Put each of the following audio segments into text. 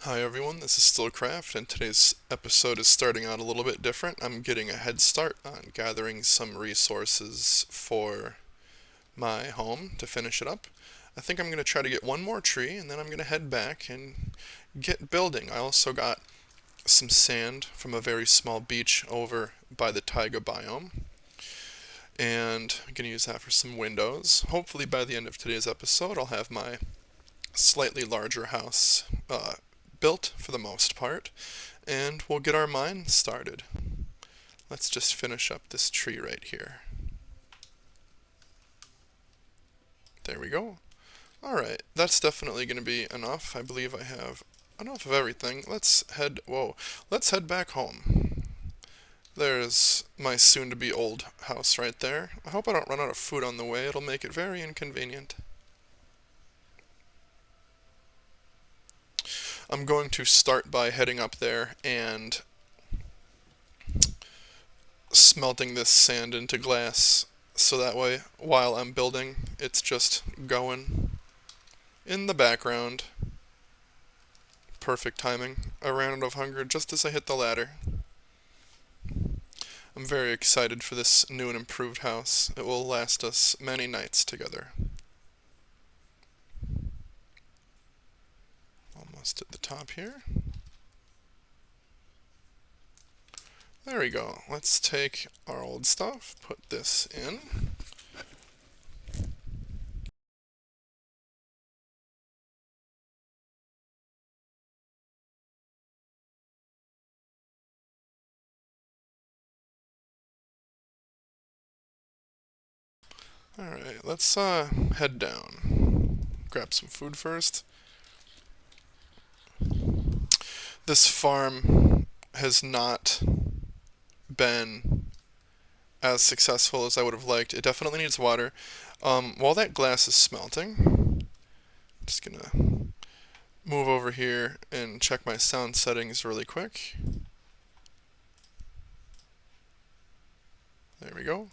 Hi everyone, this is Stillcraft, and today's episode is starting out a little bit different. I'm getting a head start on gathering some resources for my home to finish it up. I think I'm going to try to get one more tree, and then I'm going to head back and get building. I also got some sand from a very small beach over by the taiga biome, and I'm going to use that for some windows. Hopefully by the end of today's episode, I'll have my slightly larger house built for the most part, and we'll get our mine started. Let's just finish up this tree right here. There we go. Alright, that's definitely going to be enough. I believe I have enough of everything. Let's head back home. There's my soon-to-be old house right there. I hope I don't run out of food on the way. It'll make it very inconvenient. I'm going to start by heading up there and smelting this sand into glass, so that way, while I'm building, it's just going in the background. Perfect timing. I ran out of hunger just as I hit the ladder. I'm very excited for this new and improved house. It will last us many nights together. Almost at the top here. There we go. Let's take our old stuff, put this in. Alright, let's head down. Grab some food first. This farm has not been as successful as I would have liked. It definitely needs water. While that glass is smelting, I'm just gonna move over here and check my sound settings really quick. There we go.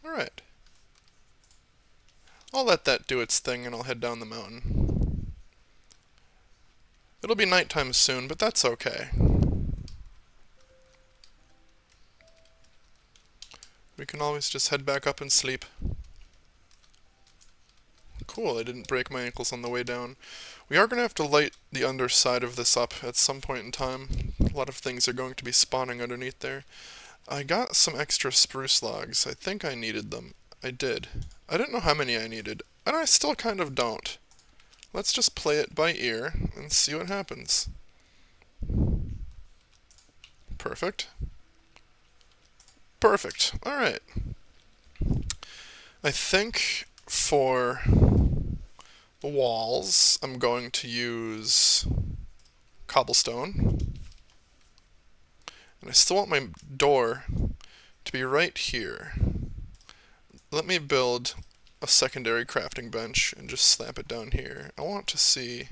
Alright. I'll let that do its thing and I'll head down the mountain. It'll be nighttime soon, but that's okay. We can always just head back up and sleep. Cool, I didn't break my ankles on the way down. We are going to have to light the underside of this up at some point in time. A lot of things are going to be spawning underneath there. I got some extra spruce logs. I think I needed them. I did. I didn't know how many I needed, and I still kind of don't. Let's just play it by ear and see what happens. Perfect. Perfect. Alright. I think for the walls, I'm going to use cobblestone. And I still want my door to be right here. Let me build a secondary crafting bench and just slap it down here. I want to see...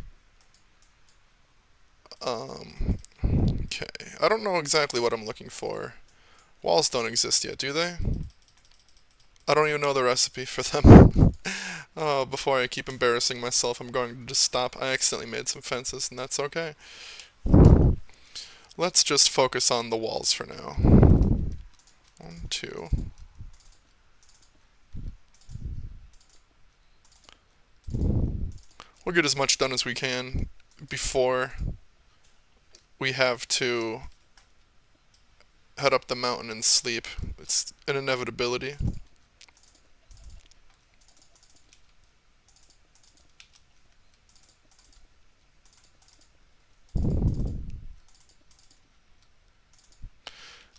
Okay. I don't know exactly what I'm looking for. Walls don't exist yet, do they? I don't even know the recipe for them. Before I keep embarrassing myself, I'm going to just stop. I accidentally made some fences, and that's okay. Let's just focus on the walls for now. 1, 2. We'll get as much done as we can before we have to head up the mountain and sleep. It's an inevitability.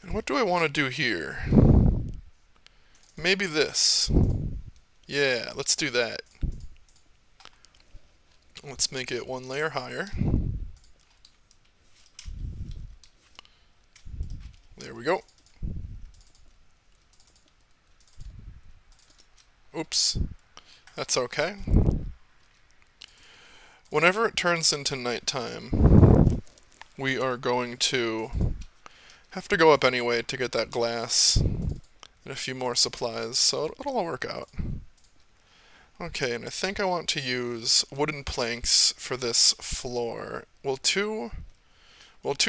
And what do I want to do here? Maybe this. Yeah, let's do that. Let's make it one layer higher. There we go. Oops. That's okay. Whenever it turns into nighttime, we are going to have to go up anyway to get that glass and a few more supplies, so it'll all work out. Okay, and I think I want to use wooden planks for this floor. Will two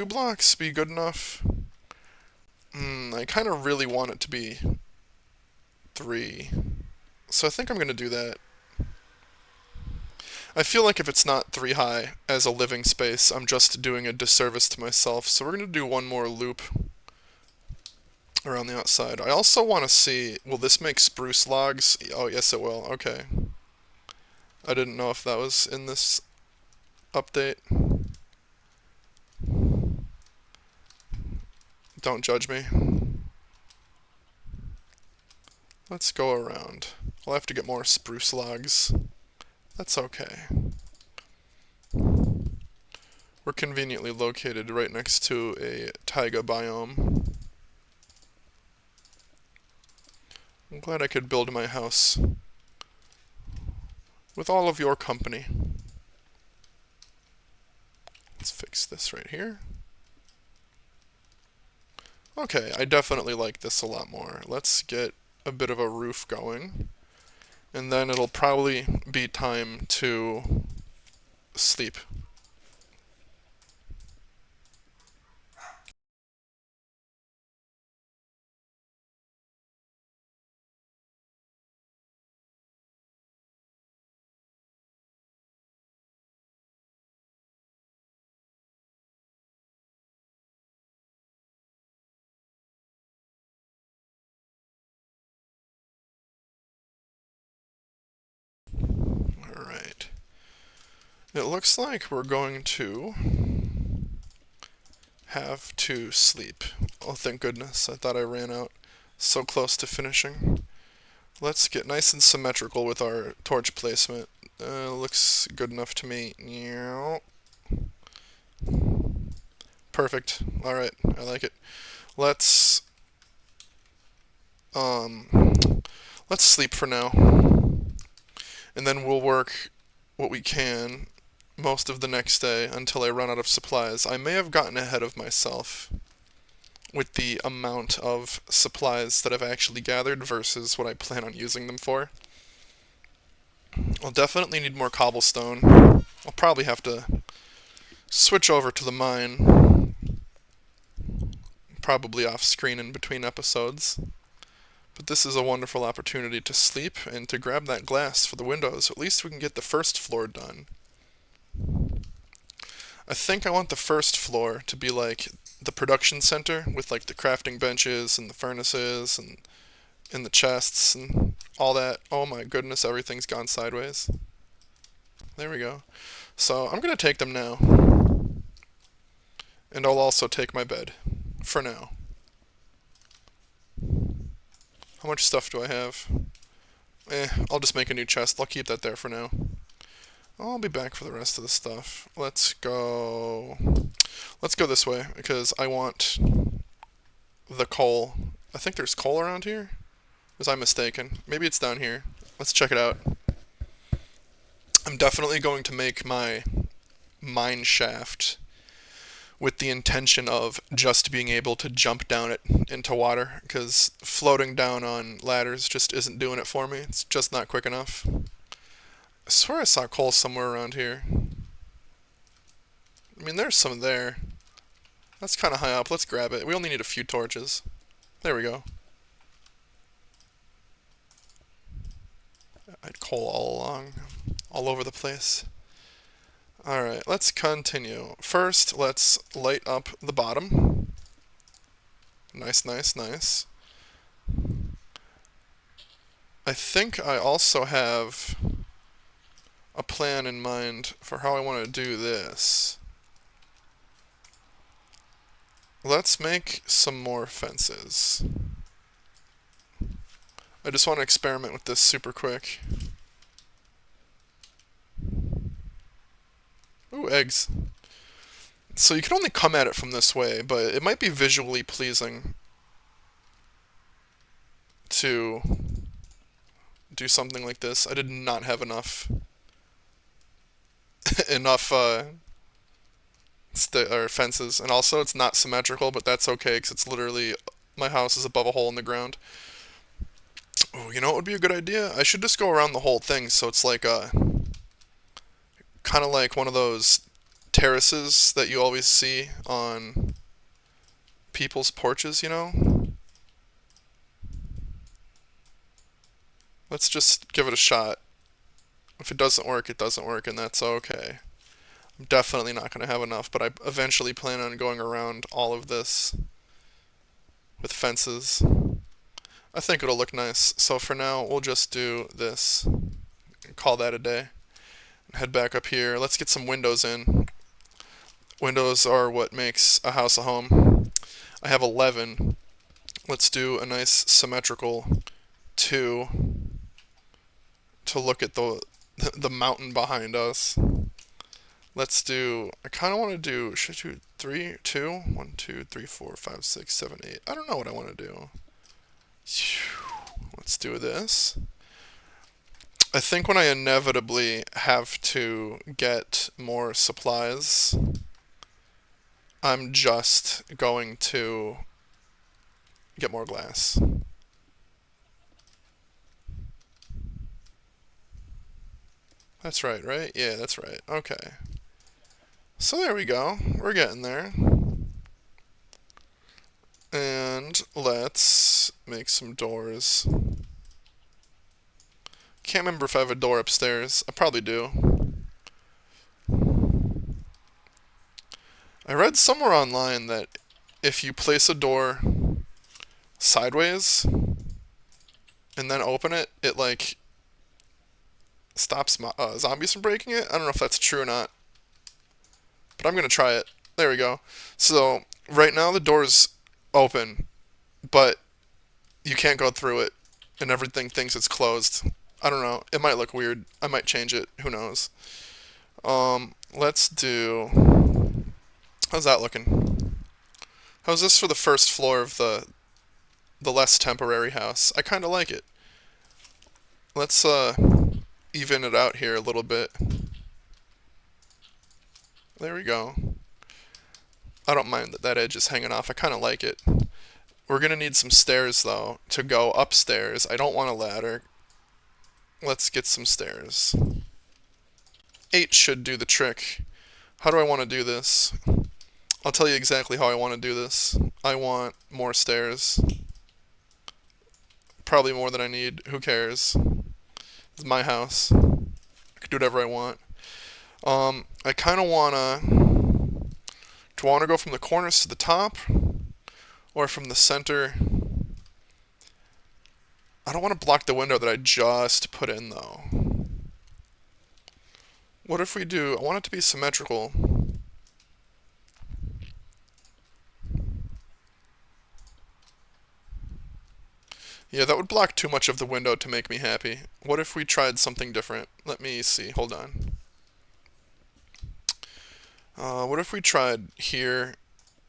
blocks be good enough? I kind of really want it to be 3. So I think I'm going to do that. I feel like if it's not 3 high as a living space, I'm just doing a disservice to myself. So we're going to do one more loop around the outside. I also want to see, will this make spruce logs? Oh, yes it will. Okay. I didn't know if that was in this update. Don't judge me. Let's go around. I'll have to get more spruce logs. That's okay. We're conveniently located right next to a taiga biome. I'm glad I could build my house with all of your company. Let's fix this right here. Okay, I definitely like this a lot more. Let's get a bit of a roof going, and then it'll probably be time to sleep. Alright. It looks like we're going to have to sleep. Oh, thank goodness. I thought I ran out. So close to finishing. Let's get nice and symmetrical with our torch placement. Looks good enough to me. Perfect. Alright, I like it. Let's um let's sleep for now. And then we'll work what we can most of the next day until I run out of supplies. I may have gotten ahead of myself with the amount of supplies that I've actually gathered versus what I plan on using them for. I'll definitely need more cobblestone. I'll probably have to switch over to the mine, probably off screen in between episodes. But this is a wonderful opportunity to sleep and to grab that glass for the windows. At least we can get the first floor done. I think I want the first floor to be like the production center with like the crafting benches and the furnaces and the chests and all that. Oh my goodness, everything's gone sideways. There we go. So I'm gonna take them now. And I'll also take my bed. For now. How much stuff do I have? I'll just make a new chest. I'll keep that there for now. I'll be back for the rest of the stuff. Let's go this way, because I want the coal. I think there's coal around here? Was I mistaken? Maybe it's down here. Let's check it out. I'm definitely going to make my mine shaft with the intention of just being able to jump down it into water, because floating down on ladders just isn't doing it for me. It's just not quick enough. I swear I saw coal somewhere around here. I mean, there's some there. That's kind of high up. Let's grab it. We only need a few torches. There we go. I had coal all along, all over the place. Alright, let's continue. First, let's light up the bottom. Nice, nice, nice. I think I also have a plan in mind for how I want to do this. Let's make some more fences. I just want to experiment with this super quick. Ooh, eggs. So you can only come at it from this way, but it might be visually pleasing to do something like this. I did not have enough fences, and also it's not symmetrical, but that's okay because it's literally my house is above a hole in the ground. Oh, you know what would be a good idea? I should just go around the whole thing so it's like a kind of like one of those terraces that you always see on people's porches, you know? Let's just give it a shot. If it doesn't work, it doesn't work, and that's okay. I'm definitely not going to have enough, but I eventually plan on going around all of this with fences. I think it'll look nice. So for now, we'll just do this and call that a day. Head back up here. Let's get some windows in. Windows are what makes a house a home. I have 11. Let's do a nice symmetrical 2 to look at the mountain behind us. Let's do, I kind of want to do, should I do 3, 2? 1, 2, 3, 4, 5, 6, 7, 8. I don't know what I want to do. Let's do this. I think when I inevitably have to get more supplies, I'm just going to get more glass. That's right? Yeah, that's right. Okay. So there we go. We're getting there. And let's make some doors. Can't remember if I have a door upstairs. I probably do. I read somewhere online that if you place a door sideways and then open it, it like stops zombies from breaking it. I don't know if that's true or not, but I'm gonna try it. There we go. So right now the door's open, but you can't go through it, and everything thinks it's closed. I don't know. It might look weird. I might change it. Who knows? Let's do. How's that looking? How's this for the first floor of the less temporary house? I kind of like it. Let's even it out here a little bit. There we go. I don't mind that that edge is hanging off. I kind of like it. We're gonna need some stairs though to go upstairs. I don't want a ladder. Let's get some stairs. 8 should do the trick. How do I want to do this? I'll tell you exactly how I want to do this. I want more stairs. Probably more than I need. Who cares? It's my house. I can do whatever I want. I kind of want to... Do I want to go from the corners to the top? Or from the center? I don't want to block the window that I just put in, though. What if we do... I want it to be symmetrical. Yeah, that would block too much of the window to make me happy. What if we tried something different? Let me see. Hold on. What if we tried here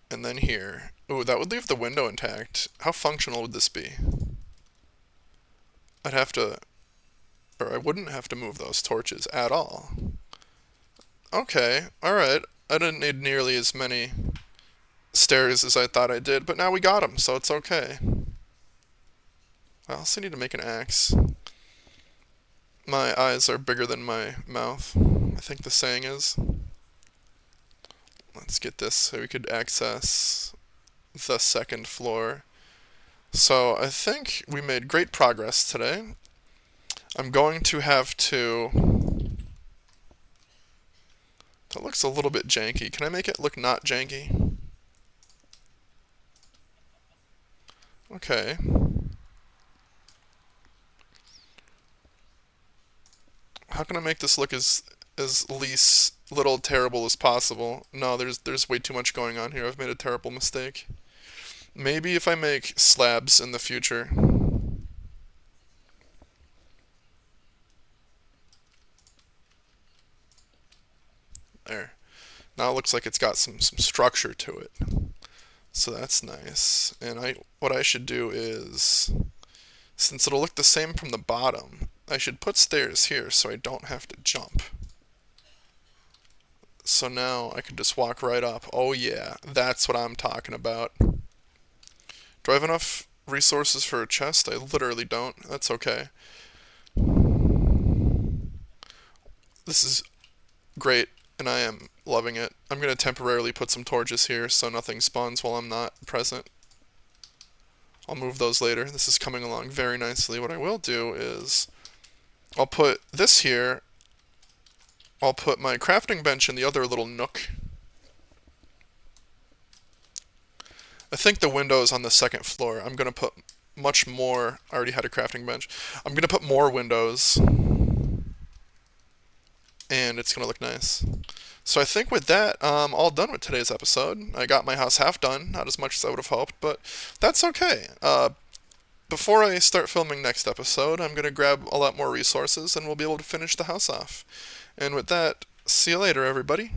and then here? Ooh, that would leave the window intact. How functional would this be? I'd have to... Or I wouldn't have to move those torches at all. Okay, alright. I didn't need nearly as many stairs as I thought I did, but now we got them, so it's okay. I also need to make an axe. My eyes are bigger than my mouth, I think the saying is. Let's get this so we could access the second floor. So I think we made great progress today. I'm going to have to... That looks a little bit janky. Can I make it look not janky? Okay. How can I make this look as least little terrible as possible? No, there's way too much going on here. I've made a terrible mistake. Maybe if I make slabs in the future. There. Now it looks like it's got some structure to it. So that's nice. And what I should do is, since it'll look the same from the bottom, I should put stairs here so I don't have to jump. So now I can just walk right up. Oh yeah, that's what I'm talking about. Do I have enough resources for a chest? I literally don't. That's okay. This is great, and I am loving it. I'm going to temporarily put some torches here so nothing spawns while I'm not present. I'll move those later. This is coming along very nicely. What I will do is I'll put this here. I'll put my crafting bench in the other little nook. I think the window is on the second floor. I'm going to put much more. I already had a crafting bench. I'm going to put more windows, and it's going to look nice. So I think with that, all done with today's episode. I got my house half done, not as much as I would have hoped, but that's okay. Before I start filming next episode, I'm going to grab a lot more resources, and we'll be able to finish the house off. And with that, see you later, everybody.